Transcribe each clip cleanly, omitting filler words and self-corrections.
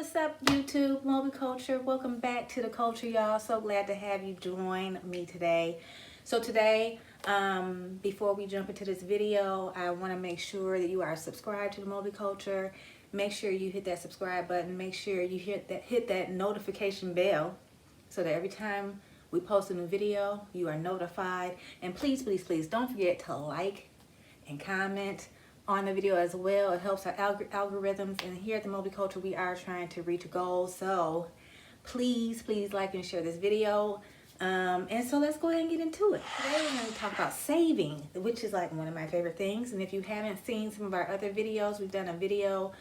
What's up, YouTube? Mobley Culture. Welcome back to the culture, y'all. So glad to have you join me today. So today, before we jump into this video, I want to make sure that you are subscribed to the Mobley Culture. Make sure you hit that subscribe button. Make sure you hit that notification bell so that every time we post a new video, you are notified. And please, please, please don't forget to like and comment on the video as well. It helps our algorithms, and here at the Mobley Culture we are trying to reach a goal, so please like and share this video. And so let's go ahead and get into it. Today we're going to talk about saving, which is like one of my favorite things. And if you haven't seen some of our other videos, we've done a video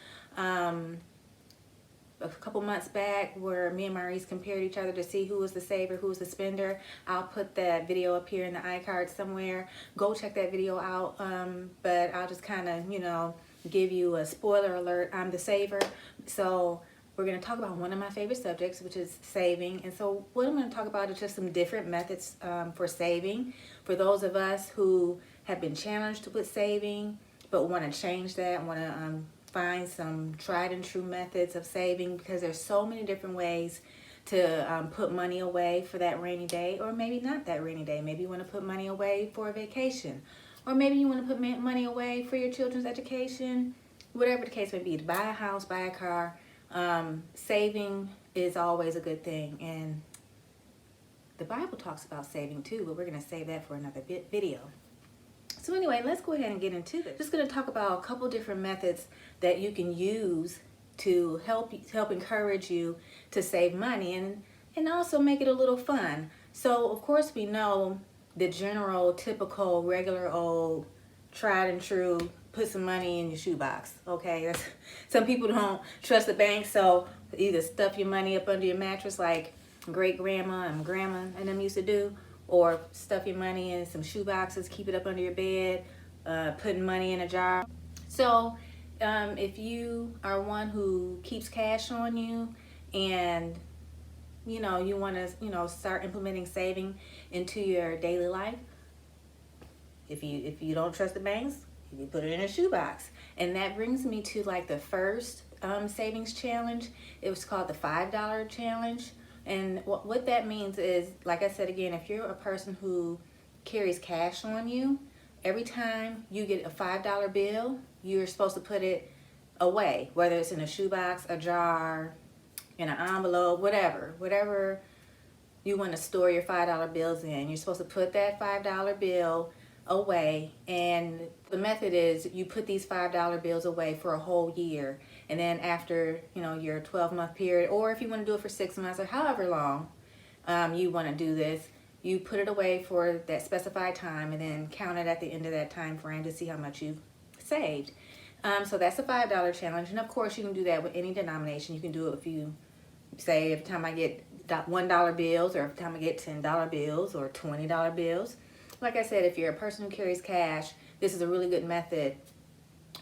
a couple months back where me and Maurice compared each other to see who was the saver, who was the spender. I'll put that video up here in the iCard somewhere. Go check that video out. But I'll just kind of, give you a spoiler alert. I'm the saver. So we're going to talk about one of my favorite subjects, which is saving. And so what I'm going to talk about is just some different methods for saving. For those of us who have been challenged with saving but want to change that, want to find some tried and true methods of saving, because there's so many different ways to put money away for that rainy day, or maybe not that rainy day. Maybe you want to put money away for a vacation, or maybe you want to put money away for your children's education, whatever the case may be, to buy a house, buy a car. Saving is always a good thing, and the Bible talks about saving too, but we're going to save that for another video. So anyway, let's go ahead and get into this. Just going to talk about a couple different methods that you can use to help encourage you to save money and also make it a little fun. So of course we know the general, typical, regular old, tried and true, put some money in your shoebox. Okay, some people don't trust the bank, so either stuff your money up under your mattress like great grandma and grandma and them used to do, or stuff your money in some shoe boxes, keep it up under your bed, putting money in a jar. So if you are one who keeps cash on you and you want to start implementing saving into your daily life, if you don't trust the banks, you put it in a shoebox. And that brings me to like the first savings challenge. It was called the $5 challenge. And what that means is, like I said again, if you're a person who carries cash on you, every time you get a $5 bill, you're supposed to put it away, whether it's in a shoebox, a jar, in an envelope, whatever you want to store your $5 bills in. You're supposed to put that $5 bill away, and the method is you put these $5 bills away for a whole year, and then after your 12-month period, or if you want to do it for 6 months or however long you want to do this, you put it away for that specified time and then count it at the end of that time frame to see how much you saved. So that's a $5 challenge, and of course you can do that with any denomination. You can do it if you say every time I get $1 bills, or every time I get $10 bills or $20 bills. Like I said, if you're a person who carries cash, this is a really good method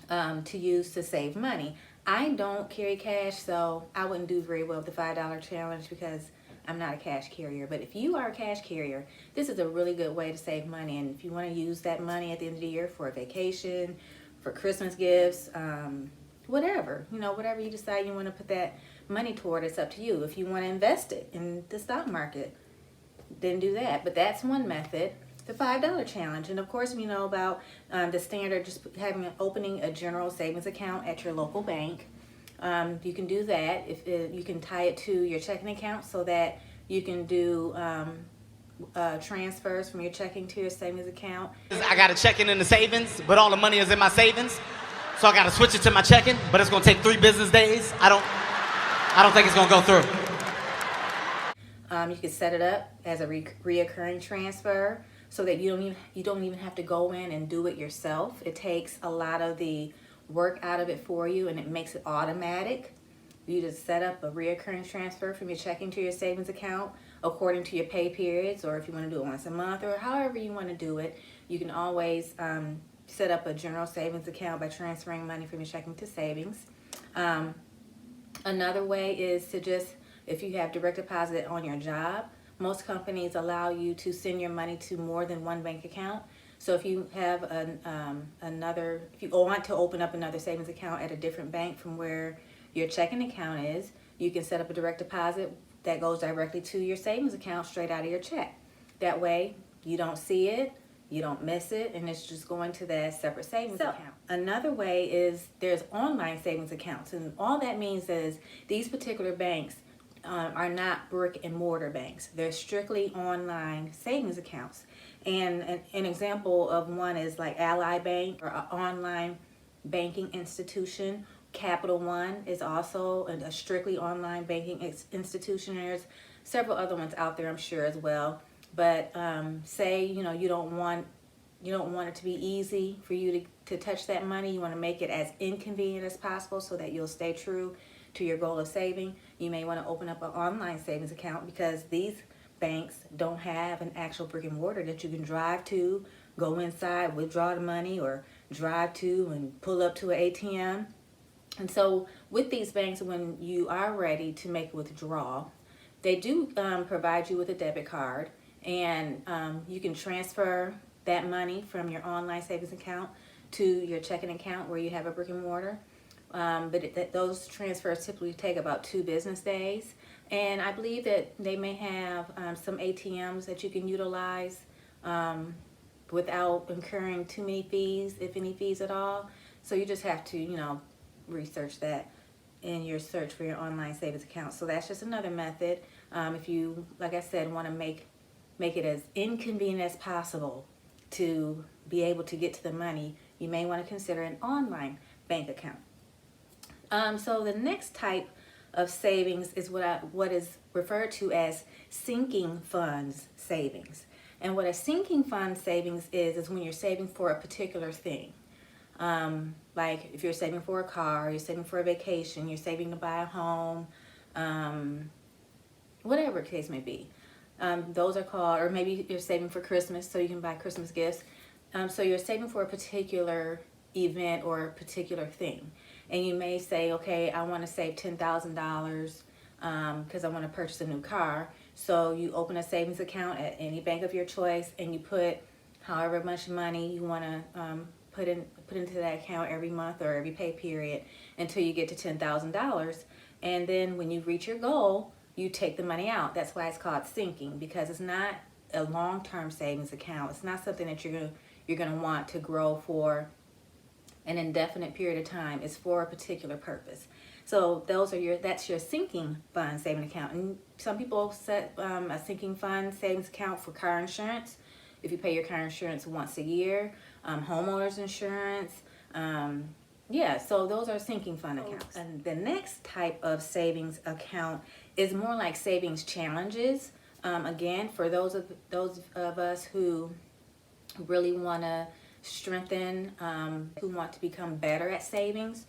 to use to save money. I don't carry cash, so I wouldn't do very well with the $5 challenge because I'm not a cash carrier. But if you are a cash carrier, this is a really good way to save money. And if you want to use that money at the end of the year for a vacation, for Christmas gifts, whatever you decide you want to put that money toward, it's up to you. If you want to invest it in the stock market, then do that. But that's one method. The $5 challenge, and of course we know about the standard, just opening a general savings account at your local bank. You can do that. If you can tie it to your checking account so that you can do transfers from your checking to your savings account. I got a checking in the savings, but all the money is in my savings, so I got to switch it to my checking. But it's gonna take 3 business days. I don't think it's gonna go through. You can set it up as a reoccurring transfer, so that you don't even have to go in and do it yourself. It takes a lot of the work out of it for you, and it makes it automatic. You just set up a reoccurring transfer from your checking to your savings account according to your pay periods, or if you want to do it once a month, or however you want to do it. You can always set up a general savings account by transferring money from your checking to savings. Another way is to just, if you have direct deposit on your job, most companies allow you to send your money to more than one bank account. So if you have if you want to open up another savings account at a different bank from where your checking account is, you can set up a direct deposit that goes directly to your savings account straight out of your check. That way you don't see it, you don't miss it, and it's just going to that separate savings account. Another way is there's online savings accounts, and all that means is these particular banks are not brick and mortar banks. They're strictly online savings accounts. And an example of one is like Ally Bank, or an online banking institution. Capital One is also a strictly online banking institution. There's several other ones out there, I'm sure, as well. But say you don't want it to be easy for you to touch that money. You want to make it as inconvenient as possible so that you'll stay true to your goal of saving. You may want to open up an online savings account, because these banks don't have an actual brick and mortar that you can drive to, go inside, withdraw the money, or drive to and pull up to an ATM. And so with these banks, when you are ready to make a withdrawal, they do provide you with a debit card, and you can transfer that money from your online savings account to your checking account where you have a brick and mortar. But those transfers typically take about 2 business days. And I believe that they may have some ATMs that you can utilize without incurring too many fees, if any fees at all. So you just have to, research that in your search for your online savings account. So that's just another method. If you, like I said, want to make it as inconvenient as possible to be able to get to the money, you may want to consider an online bank account. So the next type of savings is what is referred to as sinking funds savings. And what a sinking fund savings is when you're saving for a particular thing. Like if you're saving for a car, you're saving for a vacation, you're saving to buy a home, whatever the case may be. Those are called, or maybe you're saving for Christmas so you can buy Christmas gifts. So you're saving for a particular event or a particular thing. And you may say, okay, I want to save $10,000 because I want to purchase a new car. So you open a savings account at any bank of your choice, and you put however much money you want to put into that account every month or every pay period until you get to $10,000. And then when you reach your goal, you take the money out. That's why it's called sinking, because it's not a long-term savings account. It's not something that you're gonna want to grow for an indefinite period of time. It's for a particular purpose. So that's your sinking fund saving account. And some people set a sinking fund savings account for car insurance. If you pay your car insurance once a year, homeowners insurance, so those are sinking fund accounts. And the next type of savings account is more like savings challenges. Again, for those of us who really want to strengthen, who want to become better at savings.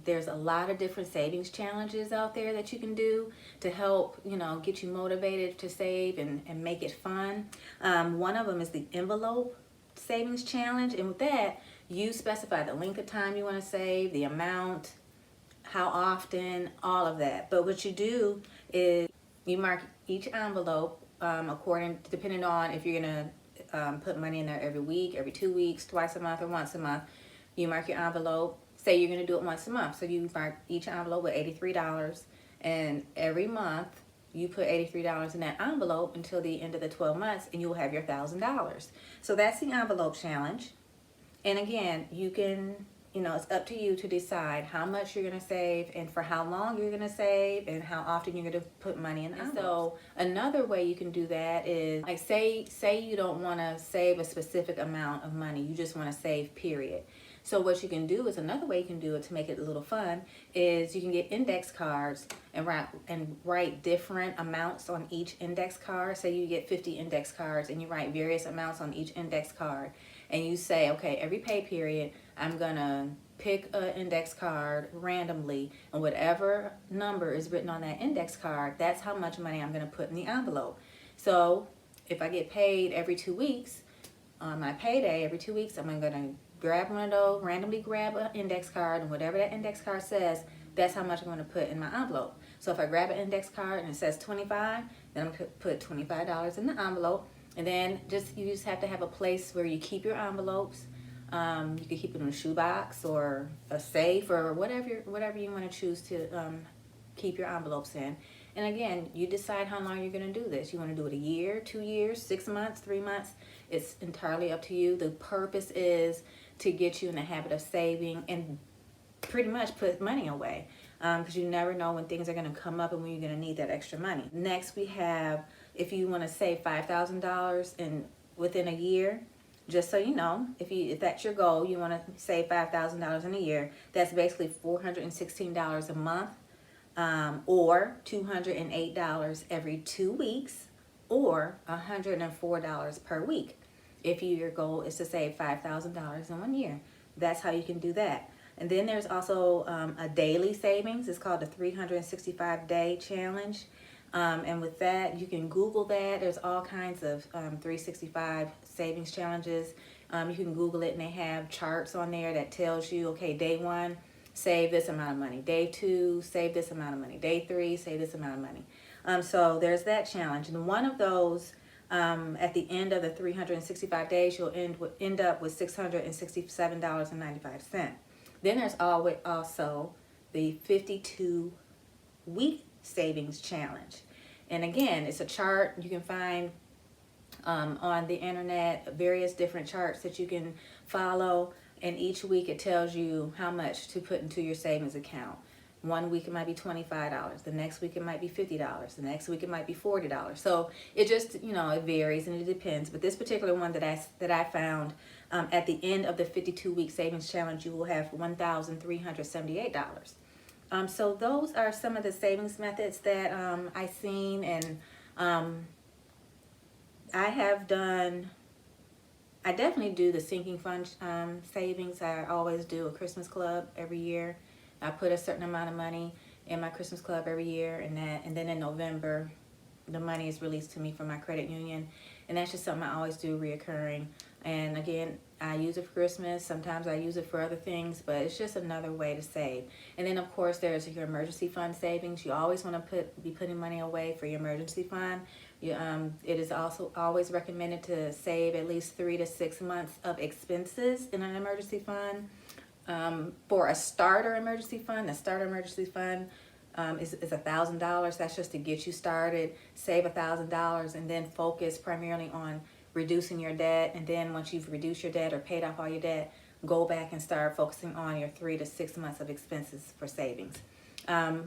There's a lot of different savings challenges out there that you can do to help, get you motivated to save and make it fun. One of them is the envelope savings challenge, and with that, you specify the length of time you want to save, the amount, how often, all of that. But what you do is you mark each envelope depending on if you're going to put money in there every week, every 2 weeks, twice a month, or once a month. You mark your envelope. Say you're going to do it once a month. So you mark each envelope with $83, and every month you put $83 in that envelope until the end of the 12 months, and you'll have your $1,000. So that's the envelope challenge. And again, you can, it's up to you to decide how much you're going to save and for how long you're going to save and how often you're going to put money in the envelope. So another way you can do that is, like, say you don't want to save a specific amount of money. You just want to save, period. So what you can do is, another way you can do it to make it a little fun is you can get index cards and write different amounts on each index card. Say you get 50 index cards and you write various amounts on each index card. And you say, okay, every pay period, I'm going to pick an index card randomly, and whatever number is written on that index card, that's how much money I'm going to put in the envelope. So if I get paid every 2 weeks, on my payday every 2 weeks, I'm going to grab one of those, randomly grab an index card, and whatever that index card says, that's how much I'm going to put in my envelope. So if I grab an index card and it says 25, then I'm going to put $25 in the envelope. And then you just have to have a place where you keep your envelopes. You could keep it in a shoebox or a safe or whatever you want to choose to keep your envelopes in. And again, you decide how long you're going to do this. You want to do it a year, 2 years, 6 months, 3 months. It's entirely up to you. The purpose is to get you in the habit of saving and pretty much put money away, because you never know when things are going to come up and when you're going to need that extra money. Next, we have, if you want to save $5,000 within a year, just so you know, if that's your goal, you want to save $5,000 in a year, that's basically $416 a month, or $208 every 2 weeks, or $104 per week. If your goal is to save $5,000 in 1 year, that's how you can do that. And then there's also a daily savings. It's called the 365-day challenge. And with that, you can Google that. There's all kinds of 365 savings challenges. You can Google it, and they have charts on there that tells you, okay, day 1, save this amount of money. Day 2, save this amount of money. Day 3, save this amount of money. So there's that challenge. And one of those, at the end of the 365 days, you'll end up with $667.95. Then there's also the 52-week savings challenge. And again, it's a chart you can find on the internet, various different charts that you can follow. And each week it tells you how much to put into your savings account. 1 week it might be $25. The next week it might be $50. The next week it might be $40. So it just, it varies and it depends. But this particular one that I found, at the end of the 52-week savings challenge, you will have $1,378. So those are some of the savings methods that I've seen, and I definitely do the sinking fund savings. I always do a Christmas club every year. I put a certain amount of money in my Christmas club every year, and then in November, the money is released to me from my credit union, and that's just something I always do reoccurring. And again, I use it for Christmas. Sometimes I use it for other things, but it's just another way to save. And then of course there's your emergency fund savings. You always want to be putting money away for your emergency fund. It is also always recommended to save at least 3 to 6 months of expenses in an emergency fund. For a starter emergency fund, is $1,000. That's just to get you started. Save $1,000 and then focus primarily on reducing your debt. And then once you've reduced your debt or paid off all your debt, go back and start focusing on your 3 to 6 months of expenses for savings. I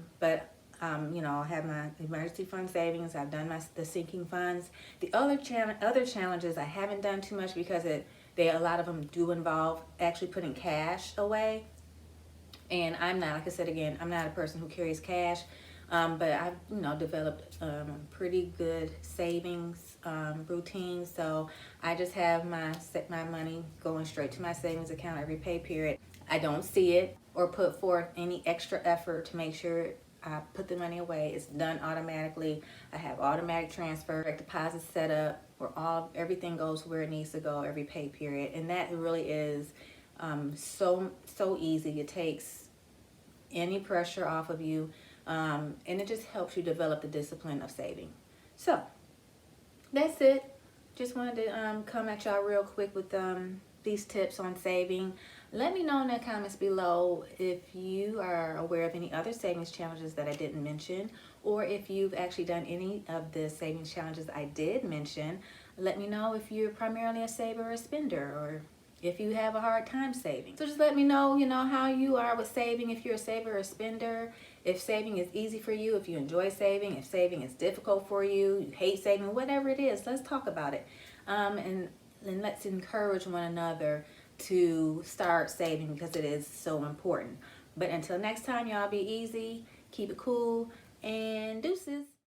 have my emergency fund savings. I've done the sinking funds. The other challenges I haven't done too much because a lot of them do involve actually putting cash away. And I'm not, like I said again, I'm not a person who carries cash. But I've developed pretty good savings routine. So I just have my money going straight to my savings account every pay period. I don't see it or put forth any extra effort to make sure I put the money away. It's done automatically. I have automatic transfer, direct deposit set up, where everything goes where it needs to go every pay period. And that really is so easy. It takes any pressure off of you. And it just helps you develop the discipline of saving. So that's it. Just wanted to come at y'all real quick with these tips on saving. Let me know in the comments below if you are aware of any other savings challenges that I didn't mention, or if you've actually done any of the savings challenges I did mention. Let me know if you're primarily a saver or a spender, or if you have a hard time saving. So just let me know, how you are with saving, if you're a saver or a spender, if saving is easy for you, if you enjoy saving, if saving is difficult for you, you hate saving, whatever it is, let's talk about it. And let's encourage one another to start saving, because it is so important. But until next time, y'all be easy, keep it cool, and deuces.